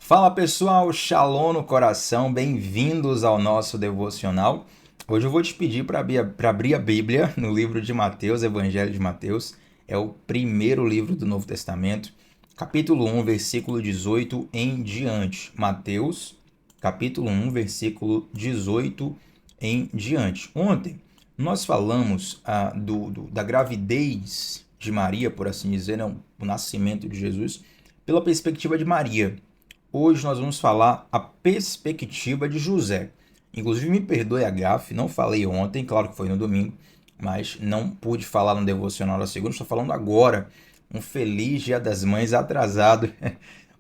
Fala pessoal, Shalom no coração, bem-vindos ao nosso devocional. Hoje eu vou te pedir para abrir a Bíblia no livro de Mateus, Evangelho de Mateus. É o primeiro livro do Novo Testamento, capítulo 1, versículo 18 em diante. Mateus, capítulo 1, versículo 18 em diante. Ontem nós falamos da gravidez de Maria, por assim dizer, né? O nascimento de Jesus, pela perspectiva de Maria. Hoje nós vamos falar a perspectiva de José. Inclusive, me perdoe a gafe, não falei ontem, claro que foi no domingo, mas não pude falar no devocional da segunda, estou falando agora. Um feliz Dia das Mães atrasado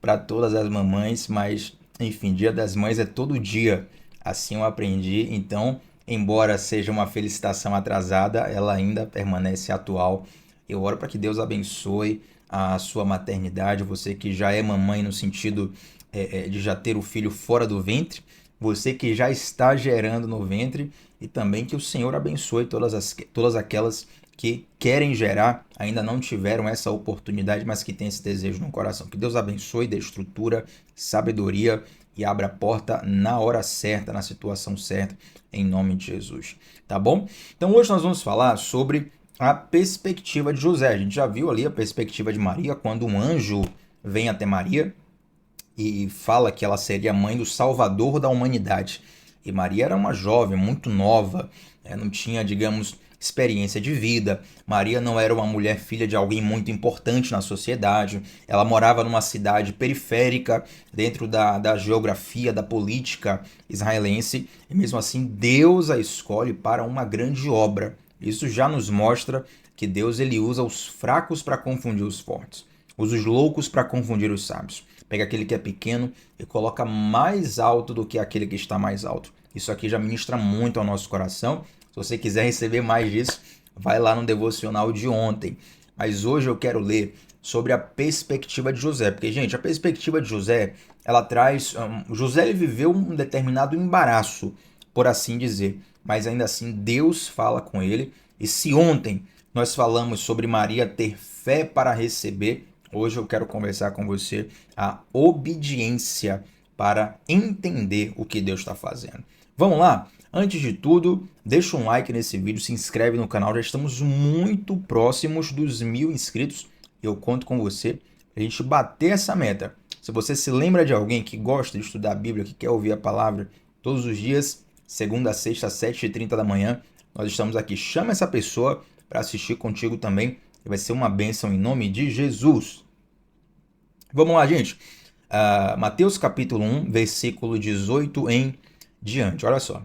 para todas as mamães, mas enfim, Dia das Mães é todo dia, assim eu aprendi. Então, embora seja uma felicitação atrasada, ela ainda permanece atual. Eu oro para que Deus abençoe a sua maternidade, você que já é mamãe no sentido de já ter o filho fora do ventre, você que já está gerando no ventre, e também que o Senhor abençoe todas aquelas que querem gerar, ainda não tiveram essa oportunidade, mas que têm esse desejo no coração. Que Deus abençoe, dê estrutura, sabedoria e abra a porta na hora certa, na situação certa, em nome de Jesus. Tá bom? Então hoje nós vamos falar sobre a perspectiva de José. A gente já viu ali a perspectiva de Maria, quando um anjo vem até Maria e fala que ela seria a mãe do Salvador da humanidade. E Maria era uma jovem, muito nova, não tinha, digamos, experiência de vida. Maria não era uma mulher filha de alguém muito importante na sociedade. Ela morava numa cidade periférica, dentro da geografia, da política israelense. E mesmo assim, Deus a escolhe para uma grande obra. Isso já nos mostra que Deus ele usa os fracos para confundir os fortes. Usa os loucos para confundir os sábios. Pega aquele que é pequeno e coloca mais alto do que aquele que está mais alto. Isso aqui já ministra muito ao nosso coração. Se você quiser receber mais disso, vai lá no devocional de ontem. Mas hoje eu quero ler sobre a perspectiva de José. Porque, gente, a perspectiva de José, ela traz... José ele viveu um determinado embaraço, por assim dizer. Mas ainda assim, Deus fala com ele. E se ontem nós falamos sobre Maria ter fé para receber, hoje eu quero conversar com você a obediência para entender o que Deus está fazendo. Vamos lá? Antes de tudo, deixa um like nesse vídeo, se inscreve no canal, já estamos muito próximos dos 1.000 inscritos. Eu conto com você para a gente bater essa meta. Se você se lembra de alguém que gosta de estudar a Bíblia, que quer ouvir a palavra todos os dias, segunda a sexta, às 7h30 da manhã, nós estamos aqui. Chama essa pessoa para assistir contigo também. Vai ser uma bênção em nome de Jesus. Vamos lá, gente. Mateus capítulo 1, versículo 18 em diante. Olha só.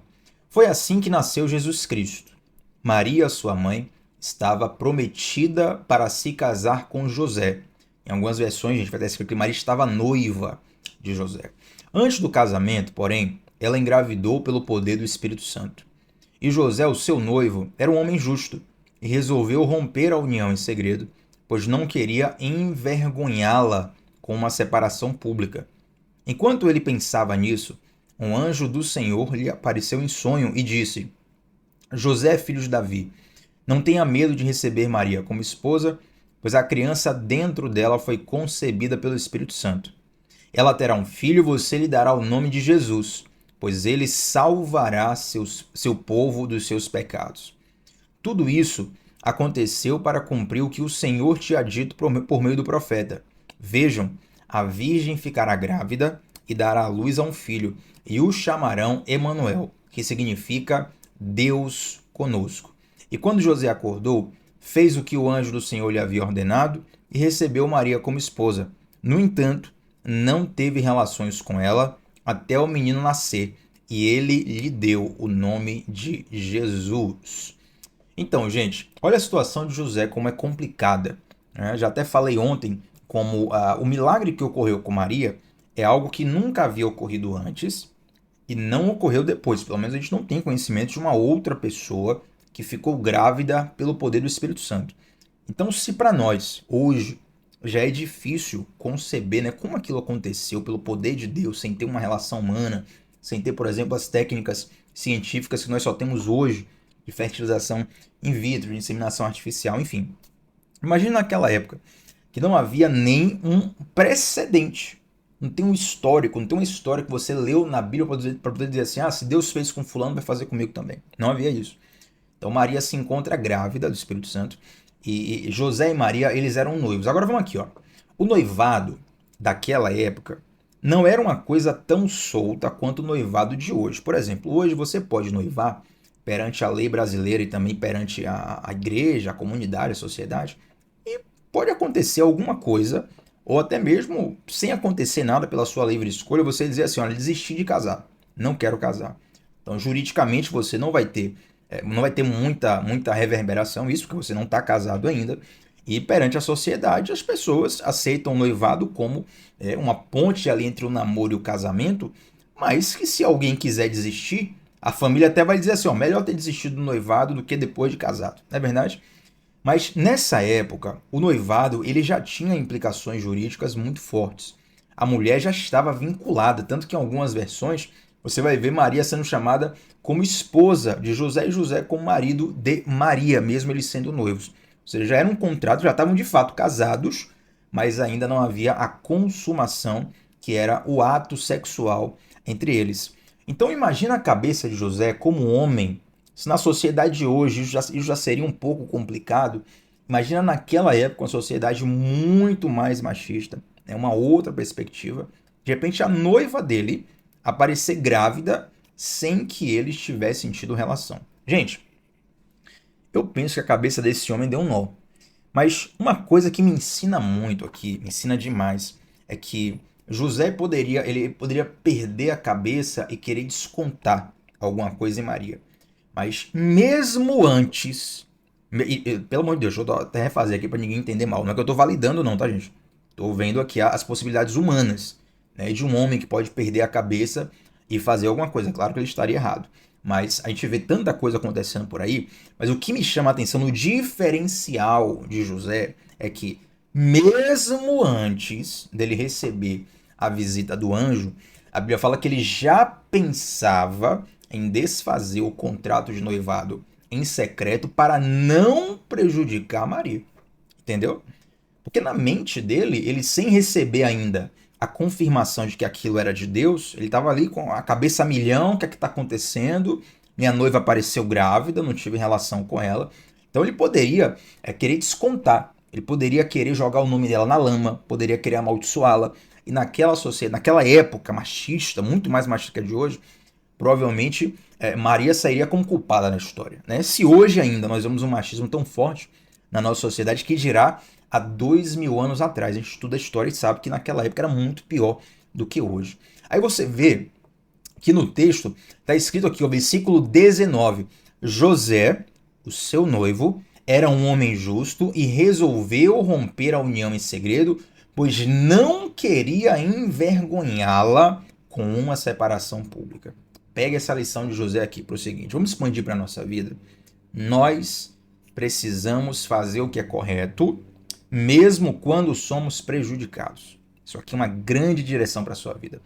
Foi assim que nasceu Jesus Cristo. Maria, sua mãe, estava prometida para se casar com José. Em algumas versões, a gente vai estar escrito que Maria estava noiva de José. Antes do casamento, porém, ela engravidou pelo poder do Espírito Santo. E José, o seu noivo, era um homem justo e resolveu romper a união em segredo, pois não queria envergonhá-la com uma separação pública. Enquanto ele pensava nisso, um anjo do Senhor lhe apareceu em sonho e disse: José, filho de Davi, não tenha medo de receber Maria como esposa, pois a criança dentro dela foi concebida pelo Espírito Santo. Ela terá um filho e você lhe dará o nome de Jesus, pois ele salvará seu povo dos seus pecados. Tudo isso aconteceu para cumprir o que o Senhor tinha dito por meio do profeta. Vejam, a virgem ficará grávida e dará à luz a um filho, e o chamarão Emanuel, que significa Deus conosco. E quando José acordou, fez o que o anjo do Senhor lhe havia ordenado e recebeu Maria como esposa. No entanto, não teve relações com ela até o menino nascer, e ele lhe deu o nome de Jesus. Então, gente, olha a situação de José, como é complicada, né? Já até falei ontem como o milagre que ocorreu com Maria é algo que nunca havia ocorrido antes e não ocorreu depois. Pelo menos a gente não tem conhecimento de uma outra pessoa que ficou grávida pelo poder do Espírito Santo. Então, se para nós, hoje, já é difícil conceber, né, como aquilo aconteceu pelo poder de Deus, sem ter uma relação humana, sem ter, por exemplo, as técnicas científicas que nós só temos hoje, de fertilização in vitro, de inseminação artificial, enfim. Imagina naquela época que não havia nem um precedente Não tem um histórico, não tem uma história que você leu na Bíblia para poder dizer assim, se Deus fez com fulano, vai fazer comigo também. Não havia isso. Então Maria se encontra grávida do Espírito Santo e José e Maria, eles eram noivos. Agora vamos aqui, ó. O noivado daquela época não era uma coisa tão solta quanto o noivado de hoje. Por exemplo, hoje você pode noivar perante a lei brasileira e também perante a igreja, a comunidade, a sociedade, e pode acontecer alguma coisa, ou até mesmo sem acontecer nada pela sua livre escolha, você dizer assim, olha, desisti de casar, não quero casar. Então, juridicamente, você não vai ter muita reverberação, isso porque você não está casado ainda, e perante a sociedade, as pessoas aceitam o noivado como uma ponte ali entre o namoro e o casamento, mas que se alguém quiser desistir, a família até vai dizer assim, ó, melhor ter desistido do noivado do que depois de casado, não é verdade? Mas nessa época, o noivado ele já tinha implicações jurídicas muito fortes. A mulher já estava vinculada, tanto que em algumas versões você vai ver Maria sendo chamada como esposa de José e José como marido de Maria, mesmo eles sendo noivos. Ou seja, já era um contrato, já estavam de fato casados, mas ainda não havia a consumação, que era o ato sexual entre eles. Então imagina a cabeça de José como homem. Se na sociedade de hoje isso já seria um pouco complicado, imagina naquela época uma sociedade muito mais machista, né? Uma outra perspectiva. De repente a noiva dele aparecer grávida sem que ele tivesse tido relação. Gente, eu penso que a cabeça desse homem deu um nó. Mas uma coisa que me ensina muito aqui, me ensina demais, é que ele poderia perder a cabeça e querer descontar alguma coisa em Maria. Mas mesmo antes, pelo amor de Deus, deixa eu até refazer aqui para ninguém entender mal. Não é que eu estou validando não, tá, gente? Estou vendo aqui as possibilidades humanas, né, de um homem que pode perder a cabeça e fazer alguma coisa. Claro que ele estaria errado. Mas a gente vê tanta coisa acontecendo por aí. Mas o que me chama a atenção no diferencial de José é que, mesmo antes dele receber a visita do anjo, a Bíblia fala que ele já pensava em desfazer o contrato de noivado em secreto para não prejudicar Maria. Entendeu? Porque na mente dele, ele sem receber ainda a confirmação de que aquilo era de Deus, ele estava ali com a cabeça a milhão, o que é que está acontecendo? Minha noiva apareceu grávida, não tive relação com ela. Então ele poderia querer descontar, ele poderia querer jogar o nome dela na lama, poderia querer amaldiçoá-la. E naquela sociedade, naquela época machista, muito mais machista que a de hoje, provavelmente Maria sairia como culpada na história, né? Se hoje ainda nós vemos um machismo tão forte na nossa sociedade, que dirá há 2000 anos atrás. A gente estuda a história e sabe que naquela época era muito pior do que hoje. Aí você vê que no texto está escrito aqui, o versículo 19, José, o seu noivo, era um homem justo e resolveu romper a união em segredo, pois não queria envergonhá-la com uma separação pública. Pega essa lição de José aqui para o seguinte, vamos expandir para a nossa vida. Nós precisamos fazer o que é correto, mesmo quando somos prejudicados. Isso aqui é uma grande direção para a sua vida.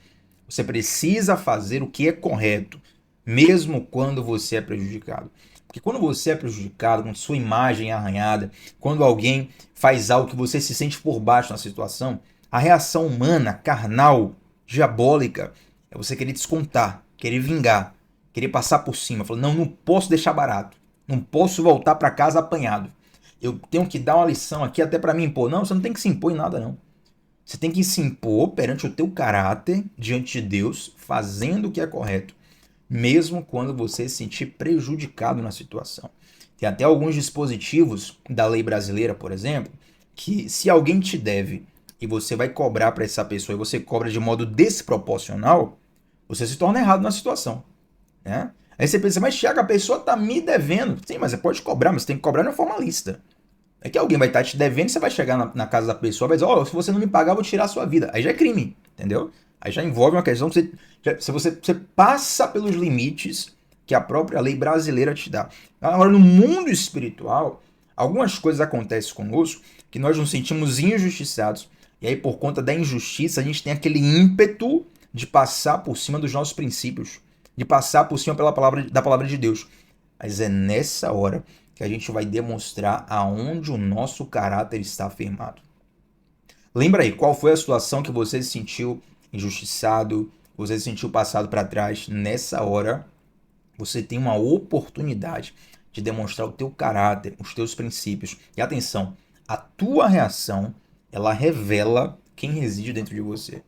Você precisa fazer o que é correto, mesmo quando você é prejudicado. Porque quando você é prejudicado, quando sua imagem é arranhada, quando alguém faz algo que você se sente por baixo na situação, a reação humana, carnal, diabólica, é você querer descontar, querer vingar, querer passar por cima. Falar, não posso deixar barato. Não posso voltar para casa apanhado. Eu tenho que dar uma lição aqui até para me impor. Não, você não tem que se impor em nada, não. Você tem que se impor perante o teu caráter, diante de Deus, fazendo o que é correto, mesmo quando você se sentir prejudicado na situação. Tem até alguns dispositivos da lei brasileira, por exemplo, que se alguém te deve e você vai cobrar para essa pessoa e você cobra de modo desproporcional, você se torna errado na situação, né? Aí você pensa, mas Thiago, a pessoa tá me devendo. Sim, mas você pode cobrar, mas você tem que cobrar de uma forma lícita. É que alguém vai estar te devendo, você vai chegar na casa da pessoa e vai dizer, se você não me pagar, eu vou tirar a sua vida. Aí já é crime, entendeu? Aí já envolve uma questão que você passa pelos limites que a própria lei brasileira te dá. Agora, no mundo espiritual, algumas coisas acontecem conosco que nós nos sentimos injustiçados. E aí, por conta da injustiça, a gente tem aquele ímpeto de passar por cima dos nossos princípios, de passar por cima da palavra de Deus. Mas é nessa hora que a gente vai demonstrar aonde o nosso caráter está firmado. Lembra aí, qual foi a situação que você se sentiu injustiçado, você se sentiu passado para trás, nessa hora você tem uma oportunidade de demonstrar o teu caráter, os teus princípios. E atenção, a tua reação, ela revela quem reside dentro de você.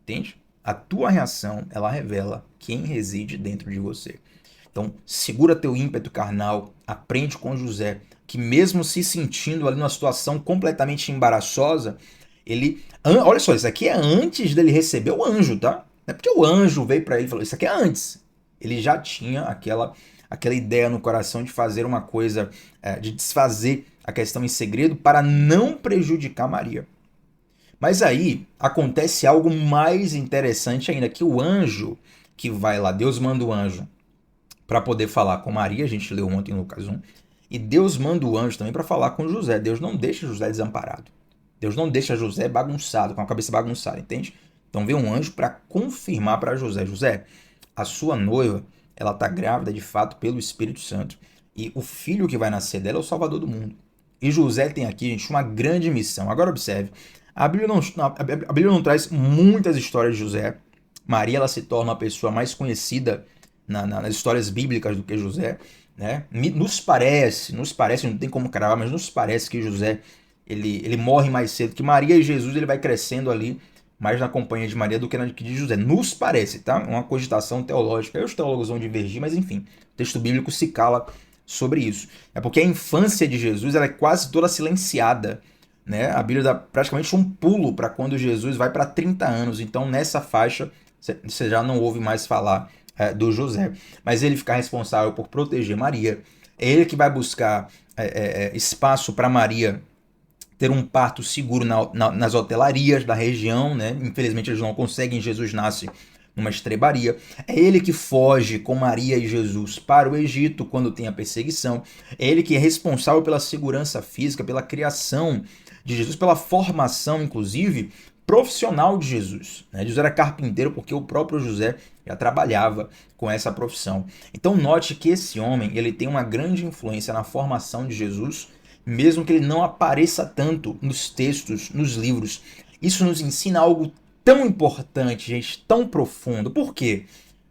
Entende? A tua reação, ela revela quem reside dentro de você. Então, segura teu ímpeto carnal, aprende com José, que mesmo se sentindo ali numa situação completamente embaraçosa, ele... Olha só, isso aqui é antes dele receber o anjo, tá? Não é porque o anjo veio para ele e falou, isso aqui é antes. Ele já tinha aquela ideia no coração de fazer uma coisa, de desfazer a questão em segredo para não prejudicar Maria. Mas aí acontece algo mais interessante ainda, que o anjo que vai lá, Deus manda o anjo para poder falar com Maria, a gente leu ontem em Lucas 1, e Deus manda o anjo também para falar com José. Deus não deixa José desamparado. Deus não deixa José bagunçado, com a cabeça bagunçada, entende? Então vem um anjo para confirmar para José, José, a sua noiva, ela está grávida de fato pelo Espírito Santo, e o filho que vai nascer dela é o Salvador do mundo. E José tem aqui, gente, uma grande missão. Agora observe, a Bíblia não traz muitas histórias de José. Maria, ela se torna a pessoa mais conhecida nas histórias bíblicas do que José, né? Nos parece, não tem como cravar, mas nos parece que José ele morre mais cedo que Maria, e Jesus ele vai crescendo ali mais na companhia de Maria do que na de José. Nos parece, tá? Uma cogitação teológica. Aí os teólogos vão divergir, mas enfim, o texto bíblico se cala sobre isso. É porque a infância de Jesus ela é quase toda silenciada, né? A Bíblia dá praticamente um pulo para quando Jesus vai para 30 anos. Então, nessa faixa, você já não ouve mais falar do José. Mas ele fica responsável por proteger Maria. É ele que vai buscar espaço para Maria ter um parto seguro nas hotelarias da região, né? Infelizmente eles não conseguem, Jesus nasce numa estrebaria. É ele que foge com Maria e Jesus para o Egito quando tem a perseguição. É ele que é responsável pela segurança física, pela criação de Jesus, pela formação, inclusive, profissional de Jesus. Né? Jesus era carpinteiro porque o próprio José já trabalhava com essa profissão. Então note que esse homem ele tem uma grande influência na formação de Jesus, mesmo que ele não apareça tanto nos textos, nos livros. Isso nos ensina algo tão importante, gente, tão profundo. Por quê?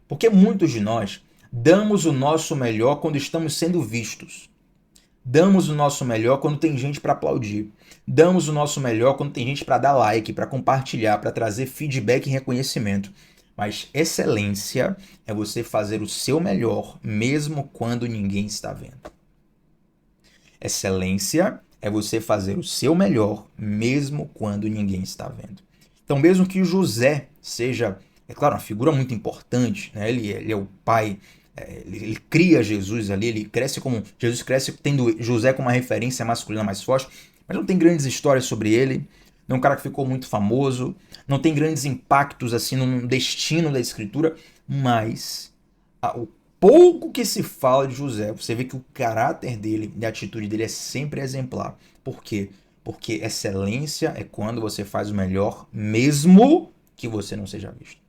Porque muitos de nós damos o nosso melhor quando estamos sendo vistos. Damos o nosso melhor quando tem gente para aplaudir. Damos o nosso melhor quando tem gente para dar like, para compartilhar, para trazer feedback e reconhecimento. Mas excelência é você fazer o seu melhor, mesmo quando ninguém está vendo. Excelência é você fazer o seu melhor, mesmo quando ninguém está vendo. Então, mesmo que José seja, é claro, uma figura muito importante, né? Ele é o pai, ele cria Jesus ali, Jesus cresce tendo José como uma referência masculina mais forte, mas não tem grandes histórias sobre ele, não é um cara que ficou muito famoso, não tem grandes impactos assim no destino da escritura, mas o pouco que se fala de José, você vê que o caráter dele e a atitude dele é sempre exemplar. Por quê? Porque excelência é quando você faz o melhor, mesmo que você não seja visto.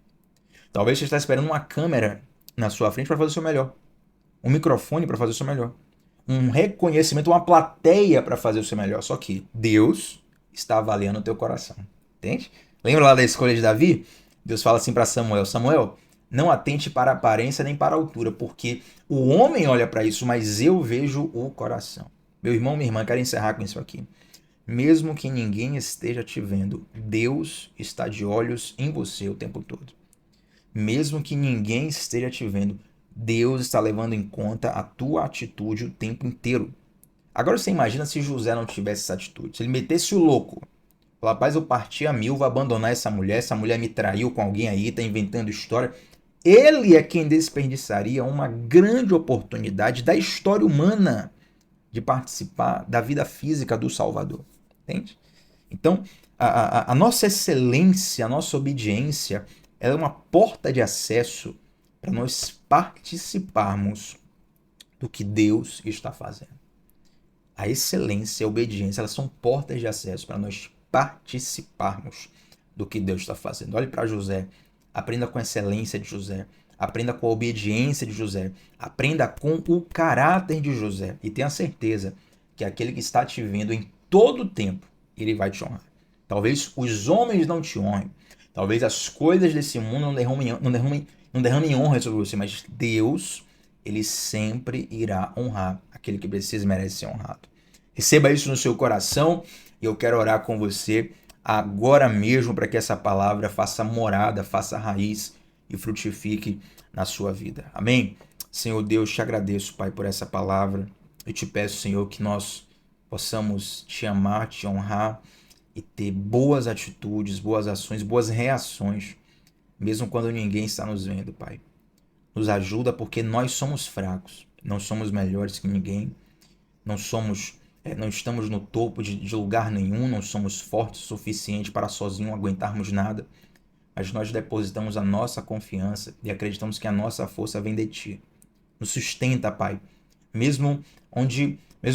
Talvez você está esperando uma câmera na sua frente para fazer o seu melhor. Um microfone para fazer o seu melhor. Um reconhecimento, uma plateia para fazer o seu melhor. Só que Deus está avaliando o teu coração. Entende? Lembra lá da escolha de Davi? Deus fala assim para Samuel, Samuel, não atente para a aparência nem para a altura, porque o homem olha para isso, mas eu vejo o coração. Meu irmão, minha irmã, quero encerrar com isso aqui. Mesmo que ninguém esteja te vendo, Deus está de olhos em você o tempo todo. Mesmo que ninguém esteja te vendo, Deus está levando em conta a tua atitude o tempo inteiro. Agora você imagina se José não tivesse essa atitude, se ele metesse o louco. Rapaz, eu parti a mil, vou abandonar essa mulher me traiu com alguém aí, tá inventando história. Ele é quem desperdiçaria uma grande oportunidade da história humana de participar da vida física do Salvador. Entende? Então, a nossa excelência, a nossa obediência, ela é uma porta de acesso para nós participarmos do que Deus está fazendo. A excelência e a obediência, elas são portas de acesso para nós participarmos do que Deus está fazendo. Olhe para José, aprenda com a excelência de José, aprenda com a obediência de José, aprenda com o caráter de José e tenha certeza que aquele que está te vendo em todo o tempo, ele vai te honrar. Talvez os homens não te honrem, Talvez as coisas desse mundo não derramem honra sobre você, mas Deus, ele sempre irá honrar aquele que precisa e merece ser honrado. Receba isso no seu coração e eu quero orar com você agora mesmo para que essa palavra faça morada, faça raiz e frutifique na sua vida. Amém? Senhor Deus, te agradeço, Pai, por essa palavra. Eu te peço, Senhor, que nós possamos te amar, te honrar e ter boas atitudes, boas ações, boas reações, mesmo quando ninguém está nos vendo, Pai. Nos ajuda porque nós somos fracos, não somos melhores que ninguém, não estamos no topo de lugar nenhum, não somos fortes o suficiente para sozinho aguentarmos nada, mas nós depositamos a nossa confiança e acreditamos que a nossa força vem de Ti. Nos sustenta, Pai, mesmo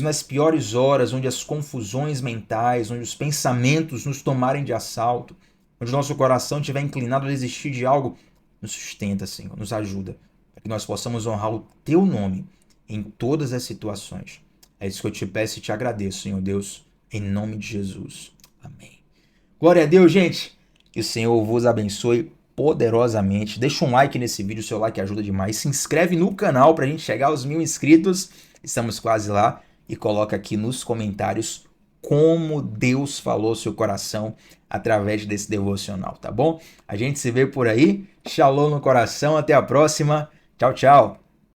nas piores horas, onde as confusões mentais, onde os pensamentos nos tomarem de assalto, onde o nosso coração estiver inclinado a desistir de algo, nos sustenta, Senhor, nos ajuda, para que nós possamos honrar o Teu nome em todas as situações. É isso que eu te peço e te agradeço, Senhor Deus, em nome de Jesus. Amém. Glória a Deus, gente. Que o Senhor vos abençoe poderosamente. Deixa um like nesse vídeo, o seu like ajuda demais. Se inscreve no canal para a gente chegar aos 1000 inscritos. Estamos quase lá. E coloca aqui nos comentários como Deus falou ao seu coração através desse devocional, tá bom? A gente se vê por aí. Shalom no coração. Até a próxima. Tchau, tchau.